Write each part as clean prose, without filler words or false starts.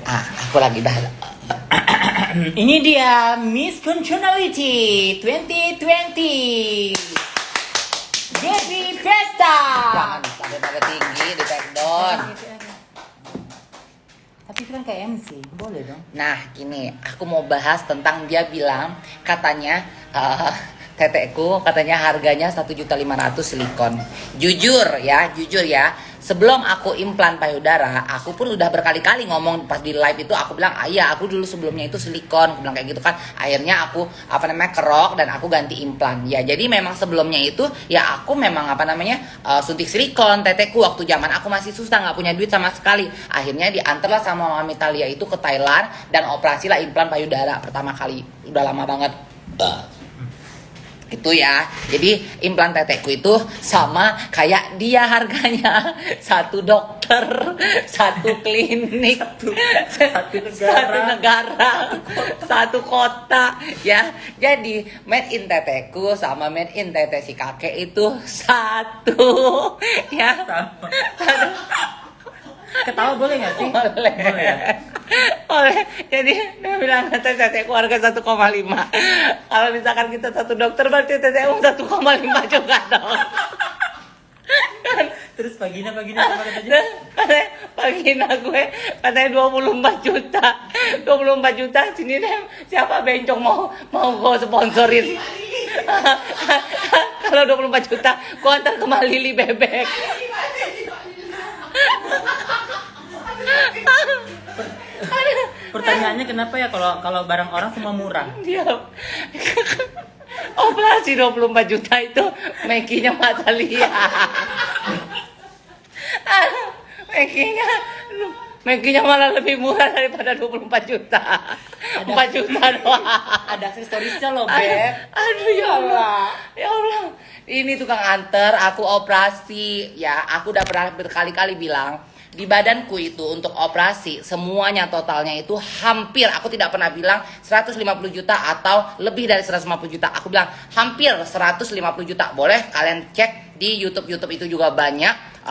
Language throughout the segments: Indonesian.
Aku lagi dah. Ini dia Miss Congeniality 2020 Debbie Pesta. Jangan sampai tinggi di take down. Tapi kan kayak MC, boleh dong. Nah, ini aku mau bahas tentang dia bilang katanya tetekku katanya harganya 1.500.000 silikon. Jujur ya. Sebelum aku implan payudara, aku pun udah berkali-kali ngomong pas di live itu aku bilang, "Iya, aku dulu sebelumnya itu silikon." Aku bilang kayak gitu kan. Akhirnya aku kerok dan aku ganti implan. Ya, jadi memang sebelumnya itu ya aku memang suntik silikon tetekku waktu zaman aku masih susah, nggak punya duit sama sekali. Akhirnya diantarlah sama Mami Talia itu ke Thailand dan operasi lah implan payudara pertama kali. Udah lama banget. Itu ya, jadi implan tetekku itu sama kayak dia harganya. Satu dokter, satu klinik, satu negara, satu kota ya. Jadi made in tetekku sama made in tete si kakek itu satu ya. Ketawa boleh nggak sih? Boleh. Boleh. Jadi dia bilang tetekku harga 1,5. Kalau misalkan kita satu dokter berarti tetekku 1,5 juga dong. Terus vagina sama katanya. Vagina gue katanya 24 juta. 24 juta sini deh. Siapa bencong mau gue sponsorin. Kalau 24 juta gue antar ke Malili bebek. Pertanyaannya kenapa ya kalau barang orang semua murah? Diam. Operasi 24 juta itu Mekinya Matalia. Mekinya malah lebih murah daripada 24 juta. 4 juta doang. Ada aksesorisnya loh, Beb. Aduh ya Allah. Ya Allah. Ini tukang anter, aku operasi. Ya, aku udah pernah berkali-kali bilang di badanku itu untuk operasi semuanya totalnya itu hampir, aku tidak pernah bilang 150 juta atau lebih dari 150 juta. Aku bilang hampir 150 juta. Boleh kalian cek di YouTube itu juga banyak.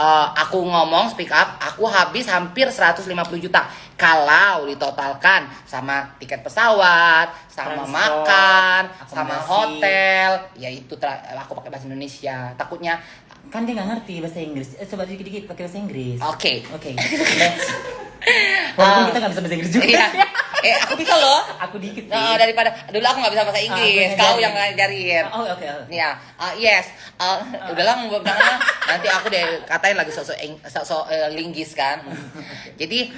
Aku ngomong speak up, aku habis hampir 150 juta kalau ditotalkan sama tiket pesawat, sama transport, makan, sama akomodasi. hotel. Ya itu aku pakai bahasa Indonesia. Takutnya Kan dia nggak ngerti bahasa Inggris. Coba dikit-dikit pakai bahasa Inggris. Oke. Next. Walaupun kita nggak bisa bahasa Inggris juga. Iya. Aku bisa loh. Aku dikit sih. Nah, daripada dulu aku nggak bisa bahasa Inggris, kau yang ngajarin. Oke. Ya, yes. Udahlah mau bilang nanti aku deh katain lagi sok linggis kan. Jadi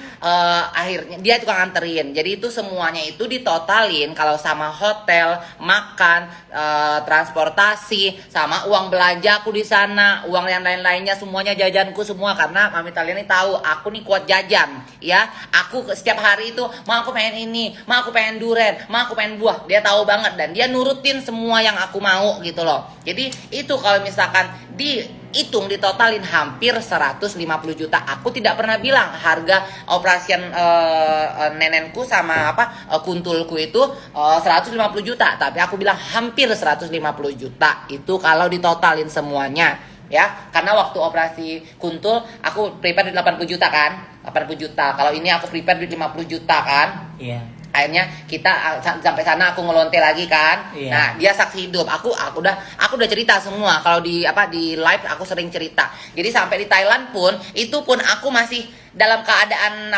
akhirnya dia tukang nganterin. Jadi itu semuanya itu ditotalin kalau sama hotel, makan, transportasi, sama uang belanja aku di sana, uang yang lain-lainnya semuanya jajanku semua karena Mami Talia ini tahu aku nih kuat jajan, ya. Aku setiap hari itu mau aku pengen ini, mau aku pengen duren, mau aku pengen buah. Dia tahu banget dan dia nurutin semua yang aku mau gitu loh. Jadi itu kalau misalkan dihitung ditotalin hampir 150 juta. Aku tidak pernah bilang harga operasian nenenku sama kuntulku itu 150 juta, tapi aku bilang hampir 150 juta itu kalau ditotalin semuanya. Ya, karena waktu operasi kuntul aku prepare di 80 juta kan. 80 juta. Kalau ini aku prepare di 50 juta kan. Iya. Akhirnya kita sampai sana aku ngelonte lagi kan. Iya. Nah, dia saksi hidup. Aku udah cerita semua. Kalau di live aku sering cerita. Jadi sampai di Thailand pun itu pun aku masih dalam keadaan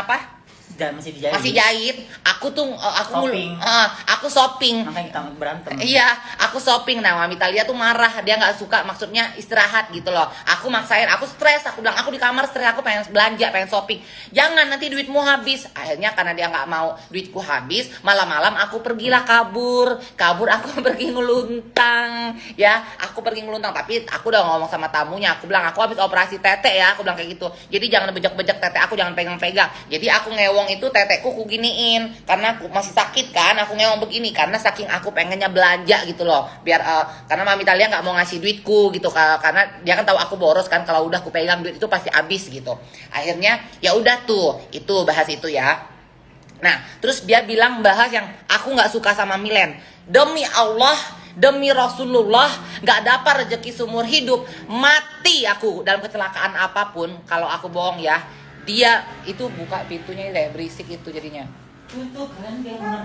Masih dijahit. masih jahit. Aku Shopping. aku shopping. Makanya kita berantem. Iya, aku shopping. Nah, Mami Talia tuh marah, dia nggak suka, maksudnya istirahat gitu loh. Aku maksain, aku stres, aku bilang aku di kamar stres, aku pengen belanja, pengen shopping. Jangan nanti duitmu habis. Akhirnya karena dia nggak mau duitku habis, malam-malam aku pergilah kabur aku pergi ngeluntang, ya. Aku pergi ngeluntang, tapi aku udah ngomong sama tamunya, aku bilang aku habis operasi tete ya, aku bilang kayak gitu. Jadi jangan bejek-bejek tete aku, jangan pegang-pegang. Jadi aku ngewong itu tetekku ku giniin karena aku masih sakit kan, aku ngewong begini karena saking aku pengennya belanja gitu loh, biar karena Mami Talia nggak mau ngasih duitku gitu karena dia kan tahu aku boros kan, kalau udah aku pegang duit itu pasti habis gitu. Akhirnya ya udah tuh itu bahas itu ya. Nah terus dia bilang bahas yang aku nggak suka sama Milen. Demi Allah, demi Rasulullah, nggak dapat rezeki seumur hidup, mati aku dalam kecelakaan apapun kalau aku bohong ya. dia itu buka pintunya deh, berisik itu jadinya. Tutup kan dia benar.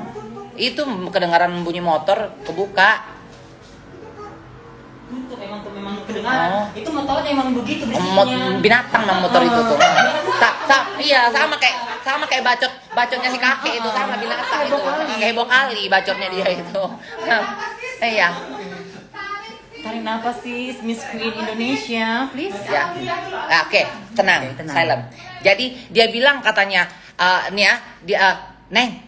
Itu kedengaran bunyi motor kebuka. Tutup memang kedengaran. Oh. Itu motornya emang begitu bisikannya. Binatang memang motor itu tuh. Iya, sama kayak bacotnya si kakek itu, sama binatang itu. Heboh kali bacotnya dia itu. Iya. Tarik nafas sih, Miss Queen Indonesia, please. Ya. Oke, tenang, Oke, tenang. silent. Jadi dia bilang katanya, nih ya, dia Neng,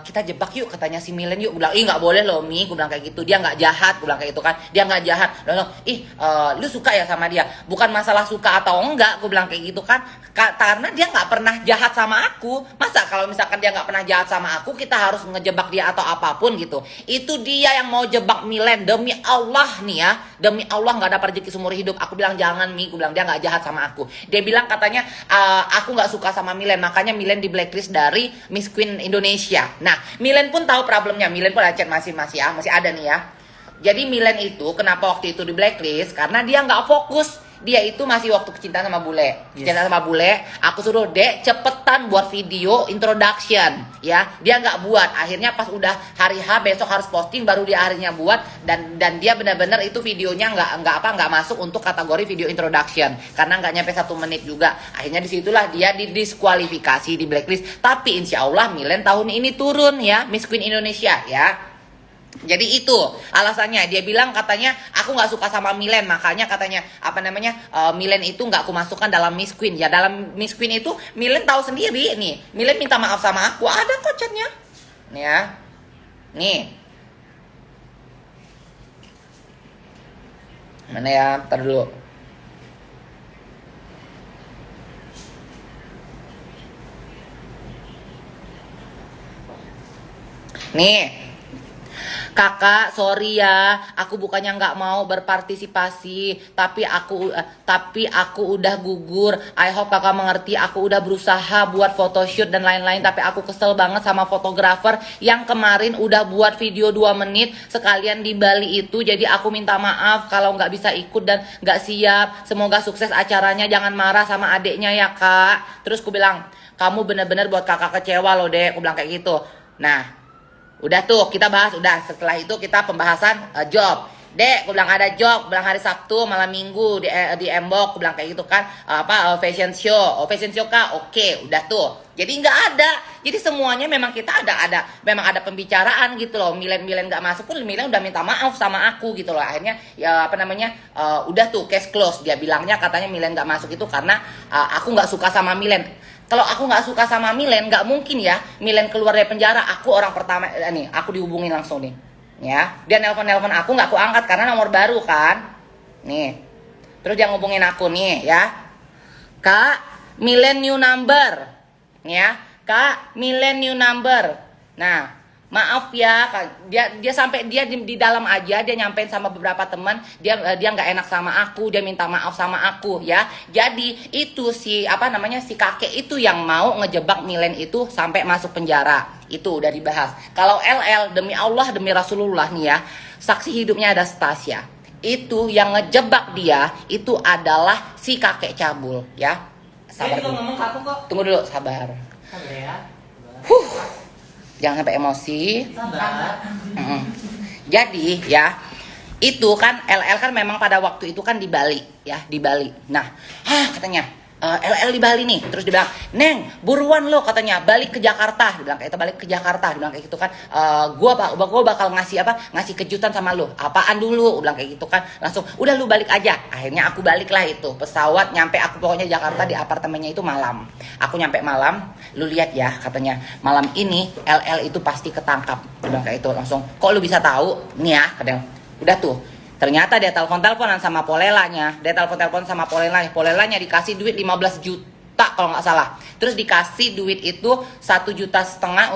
kita jebak yuk katanya si Milen yuk. Gue bilang, ih nggak boleh loh Mi, gue bilang kayak gitu. Dia nggak jahat, gue bilang kayak gitu kan. Dia nggak jahat. Lalu, lu suka ya sama dia? Bukan masalah suka atau enggak, gue bilang kayak gitu kan. Karena dia nggak pernah jahat sama aku. Masa kalau misalkan dia nggak pernah jahat sama aku, kita harus ngejebak dia atau apapun gitu. Itu dia yang mau jebak Milen. Demi Allah nih ya, demi Allah nggak dapat rezeki seumur hidup. Aku bilang jangan Mi, gue bilang dia nggak jahat sama aku. Dia bilang katanya aku nggak suka sama Milen, makanya Milen di blacklist dari Miss Queen Indonesia. Nah, Milen pun tahu problemnya. Milen pun chat masih ada nih ya. Jadi Milen itu kenapa waktu itu di blacklist? Karena dia nggak fokus. Dia itu masih waktu kecintaan sama bule. Kecintaan sama bule, aku suruh Dek cepetan buat video introduction ya. Dia nggak buat. Akhirnya pas udah hari H besok harus posting, baru dia harinya buat, dan dia benar-benar itu videonya nggak masuk untuk kategori video introduction karena nggak nyampe 1 menit juga. Akhirnya disitulah dia didiskualifikasi, di blacklist. Tapi insya Allah Milen tahun ini turun ya, Miss Queen Indonesia ya. Jadi itu alasannya. Dia bilang katanya aku nggak suka sama Milen, makanya katanya Milen itu nggak aku masukkan dalam Miss Queen. Ya dalam Miss Queen itu Milen tahu sendiri nih. Milen minta maaf sama aku, ada kok chatnya. Nih ya, nih. Mana ya? Ntar dulu. Nih. Kakak, sorry ya, aku bukannya nggak mau berpartisipasi, tapi aku udah gugur. I hope kakak mengerti, aku udah berusaha buat photoshoot dan lain-lain, tapi aku kesel banget sama fotografer yang kemarin udah buat video 2 menit sekalian di Bali itu. Jadi aku minta maaf kalau nggak bisa ikut dan nggak siap. Semoga sukses acaranya, jangan marah sama adeknya ya kak. Terus aku bilang, kamu bener-bener buat kakak kecewa loh dek, aku bilang kayak gitu. Nah, udah tuh kita bahas, udah setelah itu kita pembahasan job. Dek, aku bilang ada job, bilang hari Sabtu malam Minggu di Embok, aku bilang kayak gitu kan, fashion show. Oh, fashion show kak, oke, udah tuh. Jadi nggak ada. Jadi semuanya memang kita memang ada pembicaraan gitu loh. Milen nggak masuk pun Milen udah minta maaf sama aku gitu loh. Akhirnya ya udah tuh case close. Dia bilangnya katanya Milen nggak masuk itu karena aku nggak suka sama Milen. Kalau aku nggak suka sama Milen, nggak mungkin ya Milen keluar dari penjara. Aku orang pertama nih, aku dihubungin langsung nih, ya. Dia nelpon aku, nggak aku angkat karena nomor baru kan, nih. Terus dia ngubungin aku nih, ya. Kak, Milen new number, ya. Kak, Milen new number. Nah, maaf ya, dia sampai dia di dalam aja dia nyampein sama beberapa teman, dia nggak enak sama aku, dia minta maaf sama aku ya. Jadi itu si kakek itu yang mau ngejebak Milen itu sampai masuk penjara. Itu udah dibahas. Kalau LL demi Allah demi Rasulullah nih ya, saksi hidupnya ada Stasia. Itu yang ngejebak dia itu adalah si kakek cabul ya. Sabar dulu. Ngomong ke aku kok. Tunggu dulu, sabar. Sabar ya. Jangan sampai emosi. Sabar. Jadi ya, itu kan LL kan memang pada waktu itu kan di Bali ya, di Bali. Nah, katanya LL di Bali nih. Terus dia bilang, Neng, buruan lo katanya balik ke Jakarta. Dia bilang kayak itu, balik ke Jakarta. Dia bilang kayak gitu kan. Gua bakal ngasih kejutan sama lo. Apaan dulu? Dia bilang kayak gitu kan. Langsung, udah lu balik aja. Akhirnya aku balik lah itu. Pesawat nyampe aku pokoknya Jakarta di apartemennya itu malam. Aku nyampe malam. Lu lihat ya katanya malam ini LL itu pasti ketangkap. Dia bilang kayak itu langsung. Kok lu bisa tahu? Nih ya katanya. Udah tuh. Ternyata dia telepon-teleponan sama Polelanya. Dia telepon-telepon sama Polelanya. Polelanya dikasih duit 15 juta kalau nggak salah. Terus dikasih duit itu 1,5 juta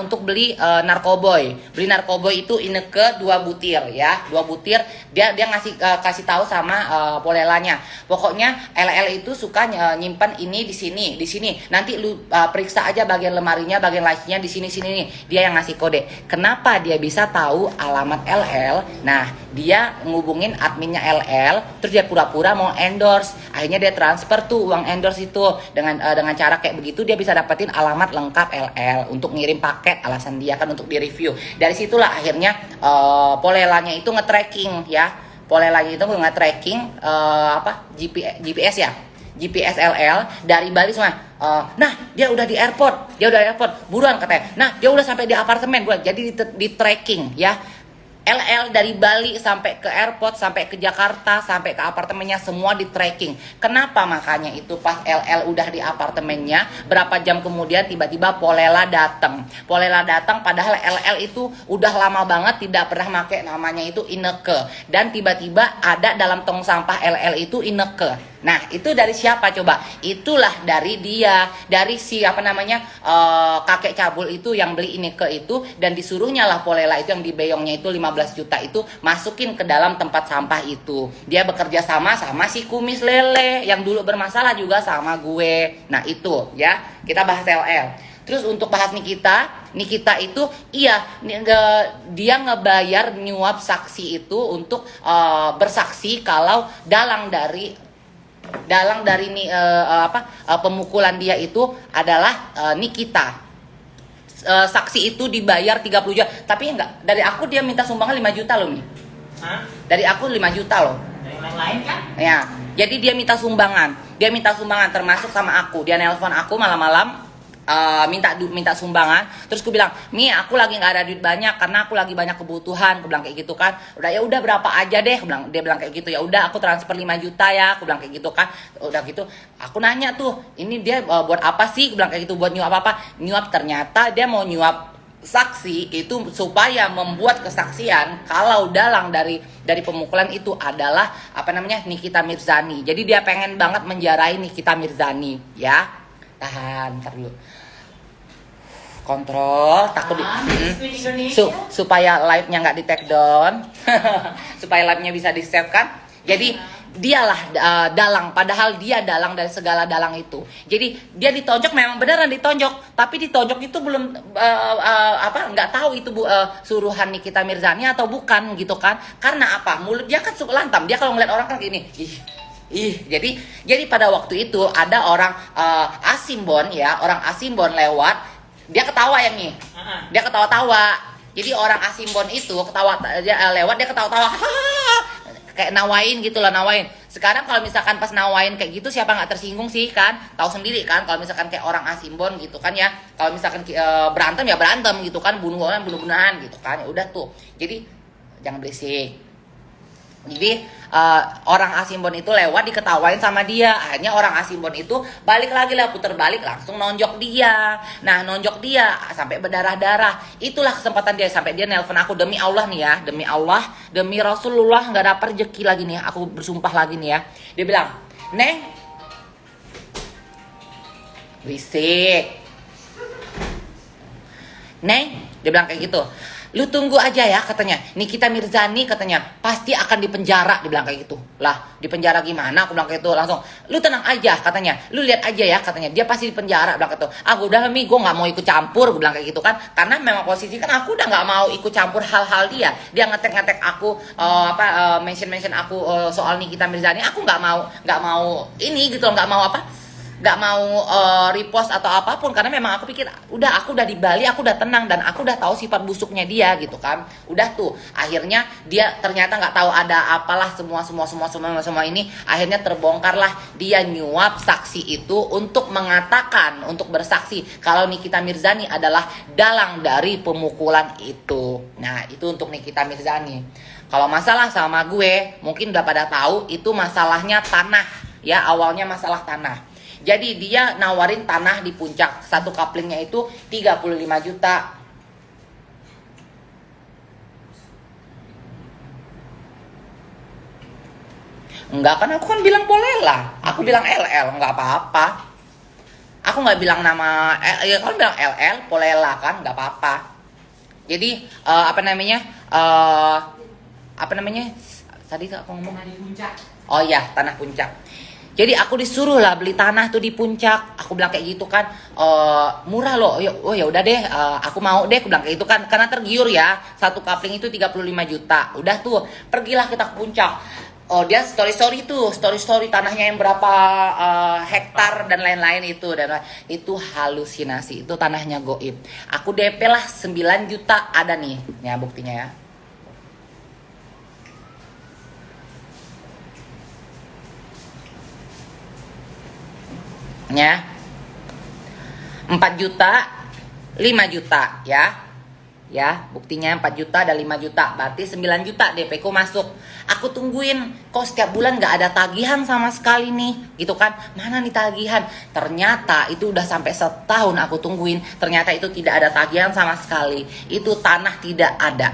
untuk beli narkoboy. Beli narkoboy itu Ineke 2 butir ya, 2 butir. Dia ngasih kasih tahu sama polelanya. Pokoknya LL itu suka nyimpan ini di sini, di sini. Nanti lu periksa aja bagian lemarinya, bagian lacinya di sini nih. Dia yang ngasih kode. Kenapa dia bisa tahu alamat LL? Nah, dia ngubungin adminnya LL, terus dia pura-pura mau endorse. Akhirnya dia transfer tuh uang endorse itu dengan cara kayak begitu dia bisa dapetin alamat lengkap LL untuk ngirim paket, alasan dia kan untuk direview. Dari situlah akhirnya polelanya itu nge-tracking ya. Polelanya itu nge-tracking GPS ya. GPS LL dari Bali semua. Nah, dia udah di airport. Buruan katanya. Nah, dia udah sampai di apartemen. Jadi di tracking ya. LL dari Bali sampai ke airport, sampai ke Jakarta, sampai ke apartemennya semua di tracking. Kenapa? Makanya itu pas LL udah di apartemennya, berapa jam kemudian tiba-tiba Polela datang. Polela datang padahal LL itu udah lama banget tidak pernah pakai namanya itu Ineke. Dan tiba-tiba ada dalam tong sampah LL itu Ineke. Nah, itu dari siapa coba? Itulah dari dia, dari si kakek cabul itu yang beli Ineke itu, dan disuruhnya lah Polela itu yang dibeyongnya itu 15 juta itu masukin ke dalam tempat sampah itu. Dia bekerja sama si kumis lele yang dulu bermasalah juga sama gue. Nah, itu ya, kita bahas LL. Terus untuk bahas Nikita itu iya dia ngebayar nyuap saksi itu untuk bersaksi kalau dalang dari pemukulan dia itu adalah Nikita. Saksi itu dibayar 30 juta. Tapi enggak, dari aku dia minta sumbangan 5 juta loh nih. Hah? Dari aku 5 juta loh. Dari yang lain kan? Ya. Jadi dia minta sumbangan. Termasuk sama aku. Dia nelpon aku malam-malam minta sumbangan. Terus aku bilang, "Mi, aku lagi nggak ada duit banyak karena aku lagi banyak kebutuhan." Aku bilang kayak gitu kan. Udah berapa aja deh. Dia bilang kayak gitu. Ya udah aku transfer 5 juta ya. Aku bilang kayak gitu kan. Udah gitu aku nanya tuh, "Ini dia buat apa sih?" Aku bilang kayak gitu, "Buat nyuap apa?" Nyuap, ternyata dia mau nyuap saksi itu supaya membuat kesaksian kalau dalang dari pemukulan itu adalah Nikita Mirzani. Jadi dia pengen banget menjarahi Nikita Mirzani ya. Tahan, ntar dulu. Kontrol, takut supaya live-nya nggak di take down. Supaya live-nya bisa di save kan. Jadi dialah dalang, padahal dia dalang dari segala dalang itu. Jadi dia ditonjok, memang beneran ditonjok, tapi ditonjok itu belum nggak tahu itu suruhan Nikita Mirzani atau bukan gitu kan. Karena apa? Mulut dia kan suka lantam. Dia kalau ngeliat orang kan gini. Jadi pada waktu itu ada orang Asimbon lewat, dia ketawa ya nih, dia ketawa-tawa. Jadi orang Asimbon itu lewat, dia ketawa-tawa, kayak nawain gitu loh, nawain. Sekarang kalau misalkan pas nawain kayak gitu, siapa nggak tersinggung sih kan? Tahu sendiri kan, kalau misalkan kayak orang Asimbon gitu kan ya, kalau misalkan berantem ya berantem gitu kan, bunuh-bunuhan gitu kan, ya udah tuh. Jadi jangan berisik. Jadi orang Asimbon itu lewat, diketawain sama dia. Akhirnya orang Asimbon itu balik lagi lah, puter balik, langsung nonjok dia. Nah, nonjok dia sampai berdarah-darah. Itulah kesempatan dia, sampai dia nelpon aku, demi Allah nih ya, demi Allah, demi Rasulullah, nggak dapat rezeki lagi nih, aku bersumpah lagi nih ya. Dia bilang, "Neng, berisik, Neng," dia bilang kayak gitu. "Lu tunggu aja ya," katanya, "Nikita Mirzani katanya pasti akan dipenjara," dibilang kayak gitu. Lah, dipenjara gimana? Aku bilang kayak gitu. Langsung, "Lu tenang aja," katanya, "lu lihat aja ya," katanya, "dia pasti dipenjara," bilang kayak gitu. Aku udah Mi, gue nggak mau ikut campur, gue bilang kayak gitu kan, karena memang posisi kan aku udah nggak mau ikut campur hal-hal dia. Dia ngetek aku mention aku soal Nikita Mirzani, aku nggak mau ini gitu loh, nggak mau repost atau apapun, karena memang aku pikir aku udah di Bali, aku udah tenang dan aku udah tahu sifat busuknya dia gitu kan. Udah tuh, akhirnya dia ternyata nggak tahu ada apalah semua ini. Akhirnya terbongkarlah dia nyuap saksi itu untuk mengatakan, untuk bersaksi kalau Nikita Mirzani adalah dalang dari pemukulan itu. Nah, itu untuk Nikita Mirzani. Kalau masalah sama gue, mungkin udah pada tahu itu masalahnya tanah ya, awalnya masalah tanah. Jadi dia nawarin tanah di puncak, satu kaplingnya itu 35 juta. Enggak kan, aku kan bilang Polela, aku bilang LL, enggak apa-apa. Aku nggak bilang nama, ya kalau bilang LL, Polela kan, nggak apa-apa. Jadi apa namanya? Apa namanya? Tadi aku ngomong. Tanah di puncak. Oh iya, tanah puncak. Jadi aku disuruh lah beli tanah tuh di puncak. Aku bilang kayak gitu kan, murah loh. Oh ya udah deh, aku mau deh. Aku bilang kayak gitu kan, karena tergiur ya. Satu kapling itu 35 juta. Udah tuh, pergilah kita ke puncak. Oh dia story tanahnya yang berapa hektar dan lain-lain itu, dan itu halusinasi, itu tanahnya goib. Aku DP lah 9 juta ada nih, ya buktinya ya. Ya 4 juta 5 juta ya buktinya 4 juta dan 5 juta, berarti 9 juta DP ku masuk. Aku tungguin kok setiap bulan gak ada tagihan sama sekali nih gitu kan, mana nih tagihan. Ternyata itu udah sampai setahun aku tungguin, ternyata itu tidak ada tagihan sama sekali. Itu tanah tidak ada,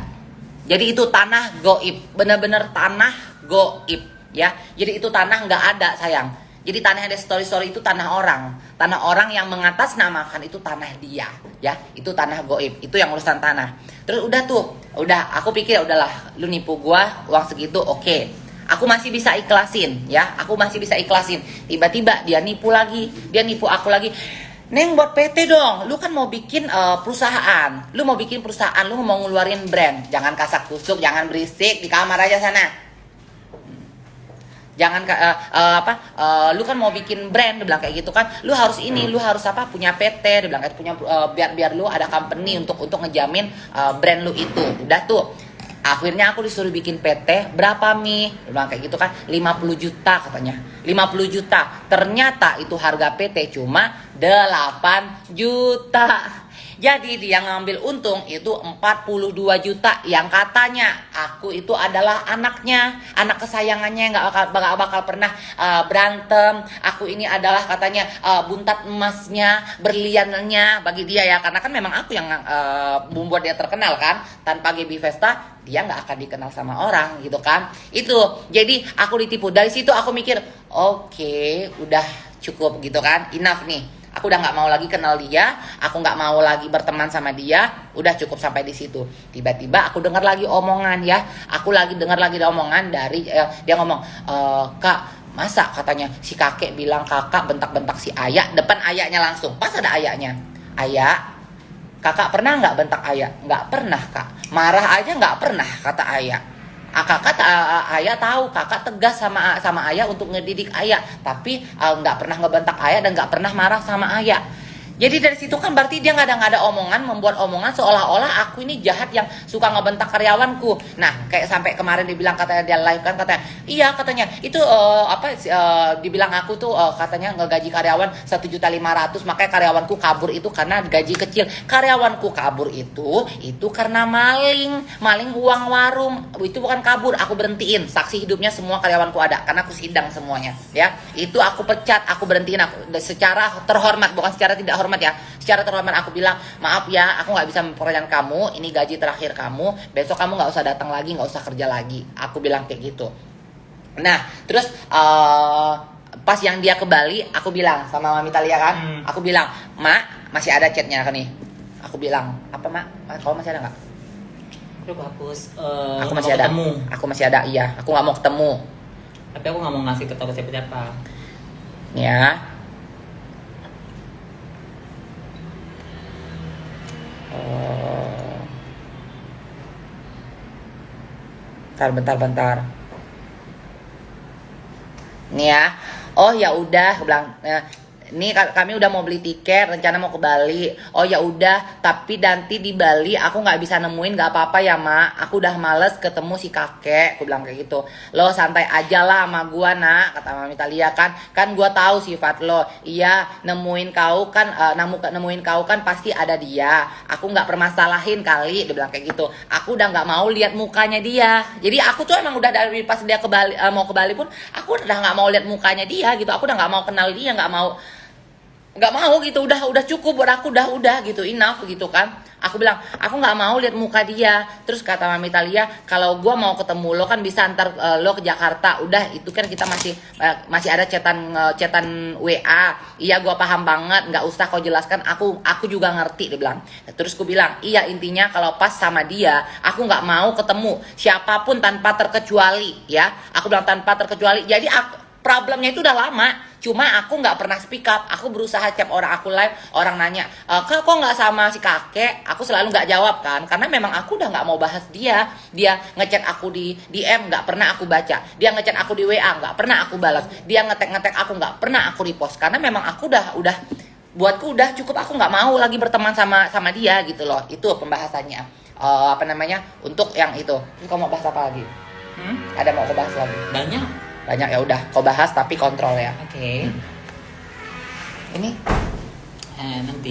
jadi itu tanah goib, bener-bener tanah goib ya. Jadi itu tanah nggak ada sayang. Jadi tanah yang ada story itu tanah orang yang mengatasnamakan itu tanah dia, ya itu tanah goib, itu yang urusan tanah. Terus udah aku pikir udahlah, lu nipu gua uang segitu, oke. Aku masih bisa ikhlasin, ya aku masih bisa ikhlasin. Tiba-tiba dia nipu aku lagi. Neng buat PT dong, lu kan mau bikin perusahaan, lu mau ngeluarin brand, jangan kasak kusuk, jangan berisik di kamar aja sana. Jangan lu kan mau bikin brand, dia bilang kayak gitu kan, lu harus lu harus punya PT, dia bilang kayak punya biar lu ada company untuk ngejamin brand lu itu. Udah tuh, akhirnya aku disuruh bikin PT, berapa Mi? Dia bilang kayak gitu kan, 50 juta katanya, 50 juta. Ternyata itu harga PT cuma 8 juta. Jadi dia ngambil untung itu 42 juta yang katanya aku itu adalah anaknya, anak kesayangannya yang gak bakal pernah berantem. Aku ini adalah katanya buntat emasnya, berliannya bagi dia ya. Karena kan memang aku yang membuat dia terkenal kan. Tanpa Gaby Vesta dia gak akan dikenal sama orang gitu kan. Itu jadi aku ditipu. Dari situ aku mikir oke, udah cukup gitu kan, enough nih. Aku udah nggak mau lagi kenal dia, aku nggak mau lagi berteman sama dia, udah cukup sampai di situ. Tiba-tiba aku dengar lagi omongan ya, omongan dari dia ngomong, Kak, masa katanya si kakek bilang kakak bentak-bentak si ayah depan ayahnya langsung, pas ada ayahnya. Ayah, kakak pernah nggak bentak ayah? Nggak pernah kak, marah aja nggak pernah kata ayah. Ayah tahu kakak tegas sama ayah untuk ngedidik ayah, tapi nggak pernah ngebentak ayah dan nggak pernah marah sama ayah. Jadi dari situ kan berarti dia nggak ada omongan, membuat omongan seolah-olah aku ini jahat yang suka ngebentak karyawanku. Nah kayak sampai kemarin dibilang katanya dia live kan, katanya iya katanya itu dibilang aku tuh katanya ngegaji karyawan 1.500.000, makanya karyawanku kabur itu karena gaji kecil. Karyawanku kabur itu karena maling uang warung. Itu bukan kabur, aku berhentiin. Saksi hidupnya semua karyawanku ada karena aku sidang semuanya ya. Itu aku pecat, aku berhentiin, aku secara terhormat, bukan secara tidak hormat ya, secara terhormat aku bilang maaf ya, aku nggak bisa memperolehkan kamu, ini gaji terakhir kamu, besok kamu nggak usah datang lagi, nggak usah kerja lagi, aku bilang kayak gitu. Nah terus pas yang dia ke Bali, aku bilang sama Mami Talia kan, aku bilang Mak masih ada chatnya kan nih, aku bilang apa Mak, kamu masih ada nggak? Udah hapus. Aku masih ada, aku masih ada, iya, aku nggak mau ketemu, Tapi aku nggak mau ngasih ke toko siapa-siapa. ya. Bentar. Nih ya. Oh ya udah, bilang ini kami udah mau beli tiket, rencana mau ke Bali. Oh ya udah, tapi nanti di Bali aku nggak bisa nemuin, nggak apa-apa ya Mak. Aku udah males ketemu si kakek. Aku bilang kayak gitu. Lo santai aja lah sama gua Nak, kata Mami Talia kan. Kan gua tahu sifat lo. Iya, nemuin kau kan pasti ada dia. Aku nggak permasalahin kali, dia bilang kayak gitu. Aku udah nggak mau lihat mukanya dia. Jadi aku tuh emang udah dari pas dia ke Bali, mau ke Bali pun aku udah nggak mau lihat mukanya dia gitu. Aku udah nggak mau kenal dia, nggak mau gitu, udah cukup buat aku, udah gitu, enough gitu kan. Aku bilang, aku nggak mau lihat muka dia. Terus kata Mami Talia, kalau gua mau ketemu lo kan bisa antar lo ke Jakarta. Udah, itu kan kita masih ada chatan WA. Iya, gua paham banget, nggak usah kau jelaskan. Aku juga ngerti, dia bilang. Terus gue bilang, iya intinya kalau pas sama dia, aku nggak mau ketemu siapapun tanpa terkecuali, ya. Aku bilang tanpa terkecuali. Jadi problemnya itu udah lama. Cuma aku nggak pernah speak up. Aku berusaha chat orang aku live, orang nanya, kok nggak sama si kakek? Aku selalu nggak jawab kan, karena memang aku udah nggak mau bahas dia. Dia ngechat aku di DM, nggak pernah aku baca. Dia ngechat aku di WA, nggak pernah aku balas. Dia ngetek aku, nggak pernah aku repost. Karena memang aku udah buatku udah cukup. Aku nggak mau lagi berteman sama dia gitu loh. Itu pembahasannya. Untuk yang itu. Kau mau bahas apa lagi? Ada mau kau bahas lagi? Banyak ya udah, kau bahas tapi kontrol ya. Oke. Ini Nanti.